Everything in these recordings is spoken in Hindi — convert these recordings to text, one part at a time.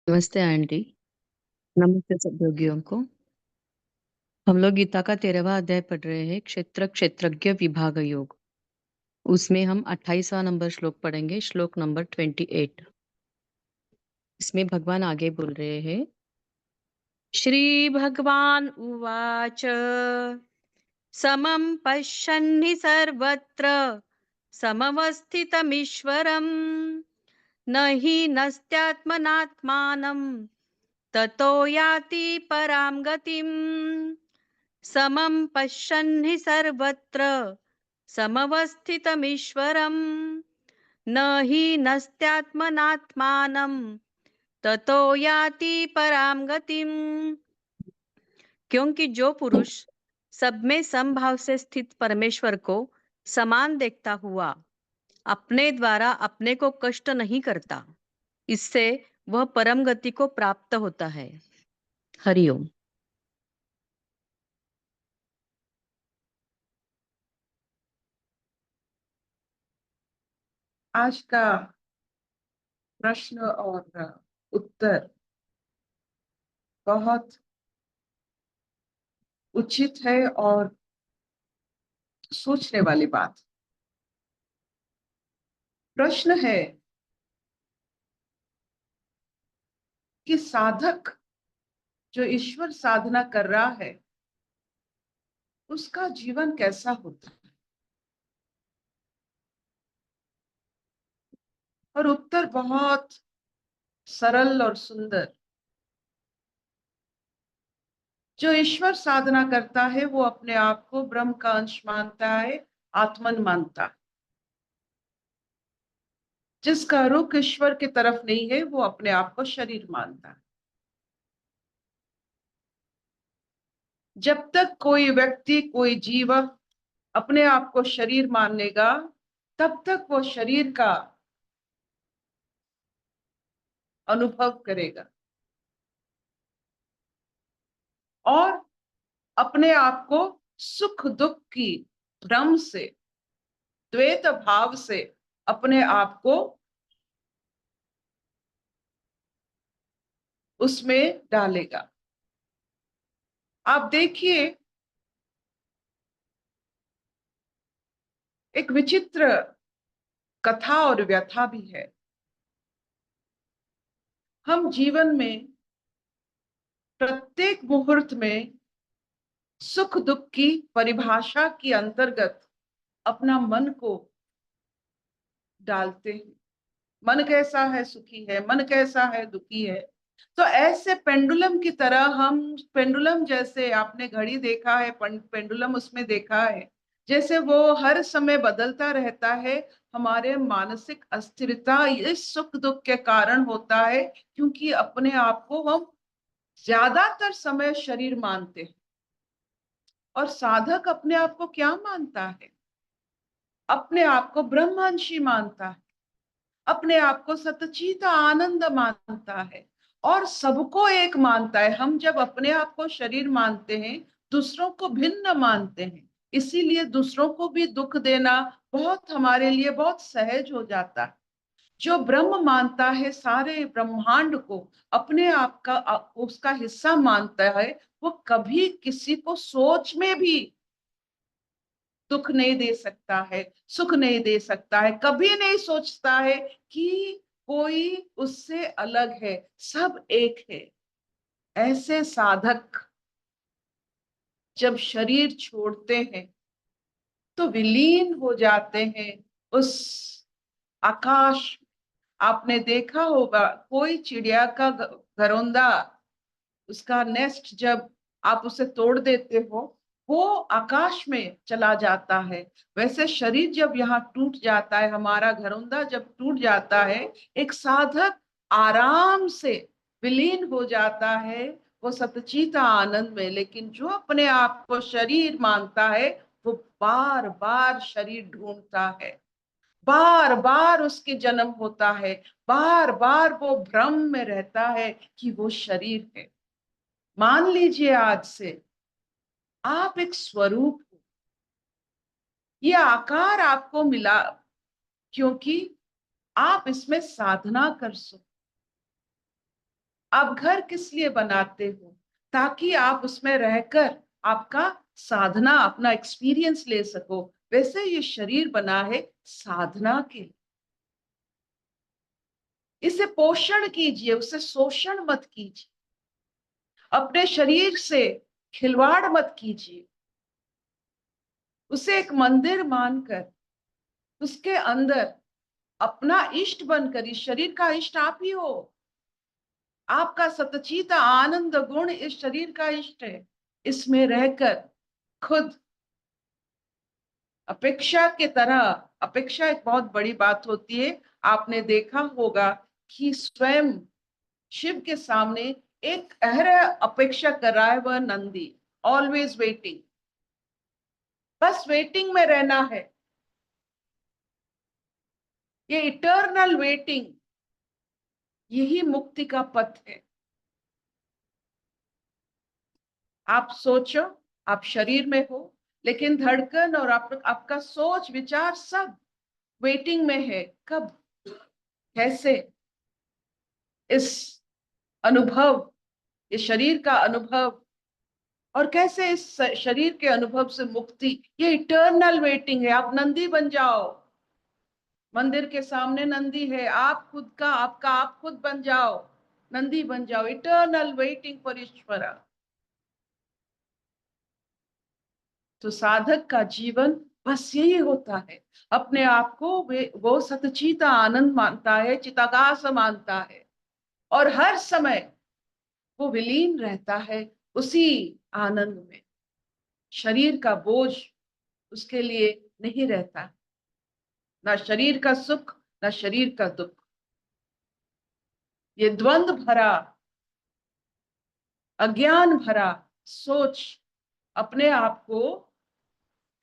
नमस्ते आंटी। नमस्ते सब योगियों को। हम लोग गीता का 13वां अध्याय पढ़ रहे हैं, क्षेत्र क्षेत्रज्ञ विभाग योग। उसमें हम 28वां नंबर श्लोक पढ़ेंगे, श्लोक नंबर 28। इसमें भगवान आगे बोल रहे हैं, श्री भगवान उवाच समं पश्यन्हि सर्वत्र समवस्थितमीश्वरम् न हि नस्त्यात्मनात्मानं ततो याति परां गतिम्। समं पश्यन्हि सर्वत्र समवस्थितमीश्वरम् न हि नस्त्यात्मनात्मानं ततो याति परां गतिम्। क्योंकि जो पुरुष सब में समभाव से स्थित परमेश्वर को समान देखता हुआ अपने द्वारा अपने को कष्ट नहीं करता, इससे वह परम गति को प्राप्त होता है। हरिओम। आज का प्रश्न और उत्तर बहुत उचित है और सोचने वाली बात। प्रश्न है कि साधक जो ईश्वर साधना कर रहा है उसका जीवन कैसा होता है, और उत्तर बहुत सरल और सुंदर। जो ईश्वर साधना करता है वो अपने आप को ब्रह्म का अंश मानता है, आत्मन मानता है। जिसका रुख ईश्वर की तरफ नहीं है वो अपने आप को शरीर मानता है। जब तक कोई व्यक्ति, कोई जीव अपने आप को शरीर मान लेगा, तब तक वो शरीर का अनुभव करेगा और अपने आप को सुख दुख की भ्रम से, द्वैत भाव से अपने आप को उसमें डालेगा। आप देखिए, एक विचित्र कथा और व्यथा भी है। हम जीवन में प्रत्येक मुहूर्त में सुख दुख की परिभाषा के अंतर्गत अपना मन को डालते हैं। मन कैसा है, सुखी है, मन कैसा है, दुखी है। तो ऐसे पेंडुलम की तरह हम, पेंडुलम जैसे आपने घड़ी देखा है, पेंडुलम उसमें देखा है, जैसे वो हर समय बदलता रहता है। हमारे मानसिक अस्थिरता इस सुख दुख के कारण होता है, क्योंकि अपने आप को हम ज्यादातर समय शरीर मानते हैं। और साधक अपने आप को क्या मानता है? अपने आप को ब्रह्मांशी मानता है, अपने आप को सतचित आनंद मानता है और सबको एक मानता है। हम जब अपने आप को शरीर मानते हैं, दूसरों को भिन्न मानते हैं, इसीलिए दूसरों को भी दुख देना बहुत हमारे लिए बहुत सहज हो जाता है। जो ब्रह्म मानता है, सारे ब्रह्मांड को अपने आप का उसका हिस्सा मानता है, वो कभी किसी को सोच में भी दुख नहीं दे सकता है, सुख नहीं दे सकता है। कभी नहीं सोचता है कि कोई उससे अलग है, सब एक है। ऐसे साधक जब शरीर छोड़ते हैं तो विलीन हो जाते हैं उस आकाश। आपने देखा होगा, कोई चिड़िया का घरौंदा, उसका नेस्ट जब आप उसे तोड़ देते हो, वो आकाश में चला जाता है। वैसे शरीर जब यहाँ टूट जाता है, हमारा घरौंदा जब टूट जाता है, एक साधक आराम से विलीन हो जाता है वो सतचित आनंद में। लेकिन जो अपने आप को शरीर मानता है, वो बार बार शरीर ढूंढता है, बार बार उसके जन्म होता है, बार बार वो भ्रम में रहता है कि वो शरीर है। मान लीजिए आज से आप एक स्वरूप हो। ये आकार आपको मिला क्योंकि आप इसमें साधना कर सको। आप घर किस लिए बनाते हो? ताकि आप उसमें रहकर आपका साधना, अपना एक्सपीरियंस ले सको। वैसे ये शरीर बना है साधना के लिए। इसे पोषण कीजिए, उसे शोषण मत कीजिए, अपने शरीर से खिलवाड़ मत कीजिए। उसे एक मंदिर मानकर उसके अंदर अपना इष्ट बनकर, इस शरीर का इष्ट आप ही हो। आपका सतचित आनंद गुण इस शरीर का इष्ट है। इसमें रहकर खुद अपेक्षा के तरह, अपेक्षा एक बहुत बड़ी बात होती है। आपने देखा होगा कि स्वयं शिव के सामने एक अहरह अपेक्षा कर रहा है वह नंदी, ऑलवेज वेटिंग, बस वेटिंग में रहना है। ये इटर्नल वेटिंग, यही मुक्ति का पथ है। आप सोचो, आप शरीर में हो, लेकिन धड़कन और आपका सोच विचार सब वेटिंग में है। कब, कैसे इस अनुभव, इस शरीर का अनुभव, और कैसे इस शरीर के अनुभव से मुक्ति, ये इटर्नल वेटिंग है। आप नंदी बन जाओ, मंदिर के सामने नंदी है, आप खुद का, आपका आप खुद बन जाओ, नंदी बन जाओ। इटर्नल वेटिंग फॉर ईश्वरा। तो साधक का जीवन बस यही होता है, अपने आप को वो सतचित आनंद मानता है, चितागास मानता है, और हर समय वो विलीन रहता है उसी आनंद में। शरीर का बोझ उसके लिए नहीं रहता, ना शरीर का सुख, ना शरीर का दुख। ये द्वंद्व भरा, अज्ञान भरा सोच अपने आप को,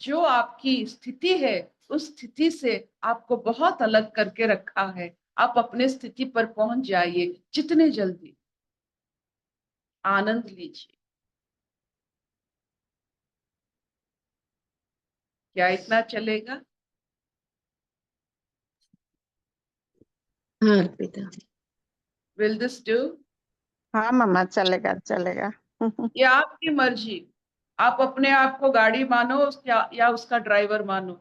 जो आपकी स्थिति है उस स्थिति से आपको बहुत अलग करके रखा है। आप अपने स्थिति पर पहुंच जाइए जितने जल्दी, आनंद लीजिए। क्या इतना चलेगा? हाँ अर्पिता। Will this do? हाँ मम्मा, चलेगा चलेगा। ये आपकी मर्जी। आप अपने आप को गाड़ी मानो या उसका ड्राइवर मानो।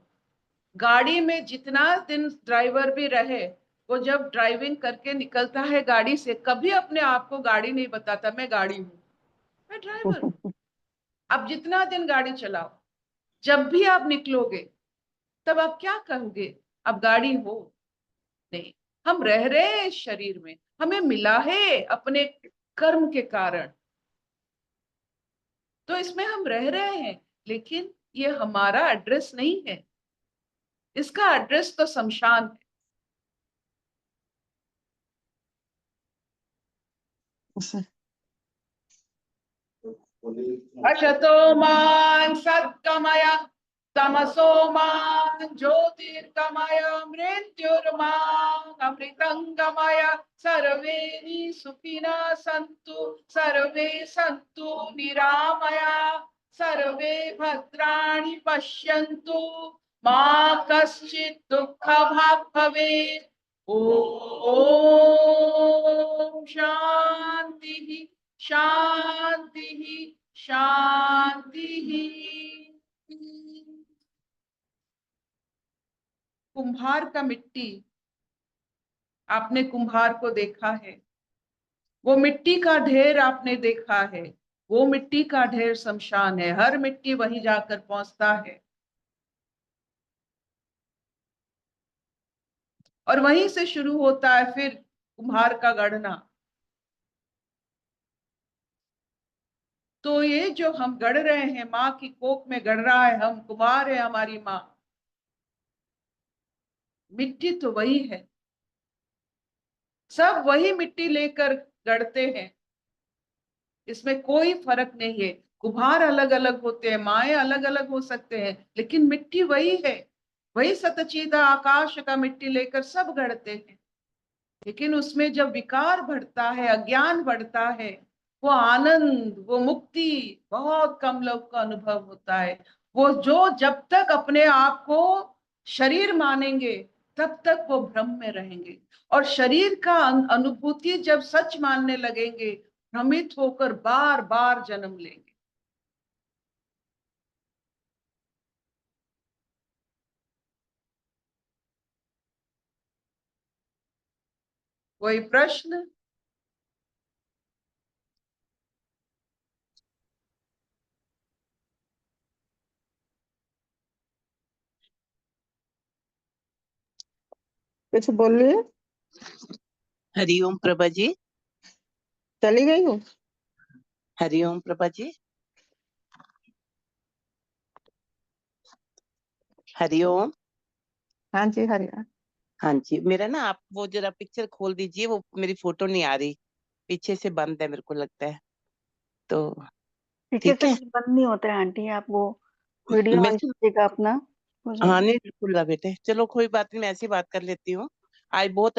गाड़ी में जितना दिन ड्राइवर भी रहे, वो जब ड्राइविंग करके निकलता है गाड़ी से, कभी अपने आप को गाड़ी नहीं बताता मैं गाड़ी हूं, मैं ड्राइवर हूं। आप जितना दिन गाड़ी चलाओ, जब भी आप निकलोगे तब आप क्या कहोगे? आप गाड़ी हो? नहीं, हम रह रहे हैं इस शरीर में, हमें मिला है अपने कर्म के कारण, तो इसमें हम रह रहे हैं। लेकिन ये हमारा एड्रेस नहीं है, इसका एड्रेस तो शमशान है। अशतो मां सत्कमय, तमसो मां ज्योतिर्गमय, मृत्युर्मां अमृतंगमय। सर्वे सुखिनः सन्तु, सर्वे सन्तु निरामया, सर्वे भद्राणि पश्यन्तु, मा कश्चित् दुःखभाग् भवेत्। ओम शांति शांति शांति। कुम्हार का मिट्टी, आपने कुम्हार को देखा है, वो मिट्टी का ढेर आपने देखा है, वो मिट्टी का ढेर शमशान है। हर मिट्टी वहीं जाकर पहुंचता है और वहीं से शुरू होता है फिर कुम्हार का गढ़ना। तो ये जो हम गढ़ रहे हैं, माँ की कोख में गढ़ रहा है, हम कुम्हार है, हमारी माँ। मिट्टी तो वही है, सब वही मिट्टी लेकर गढ़ते हैं, इसमें कोई फर्क नहीं है। कुम्हार अलग अलग होते हैं, माएँ अलग अलग हो सकते हैं, लेकिन मिट्टी वही है। वही सतचिदा आकाश का मिट्टी लेकर सब गढ़ते हैं। लेकिन उसमें जब विकार बढ़ता है, अज्ञान बढ़ता है, वो आनंद, वो मुक्ति बहुत कम लोग का अनुभव होता है। वो जो जब तक अपने आप को शरीर मानेंगे तब तक वो भ्रम में रहेंगे, और शरीर का अनुभूति जब सच मानने लगेंगे, भ्रमित होकर बार बार जन्म लेंगे। कोई प्रश्न? कुछ बोलिए। हरिओम प्रभा जी। चली गई हूँ। हरिओम प्रभा जी। हरिओम। हाँ जी, हरिया। हाँ जी, मेरा ना आप वो जरा पिक्चर खोल दीजिए, वो मेरी फोटो नहीं आ रही, पीछे से बंद है मेरे को लगता है, तो पीछे ठीक से है। कुछ बंद नहीं होता है आंटी, आप वो वीडियो मैं ऑन कीजिएगा अपना, हो हाँ जाएगा। नहीं, बिल्कुल बेटे, चलो कोई बात नहीं, मैं ऐसी बात कर लेती हूँ। आज बहुत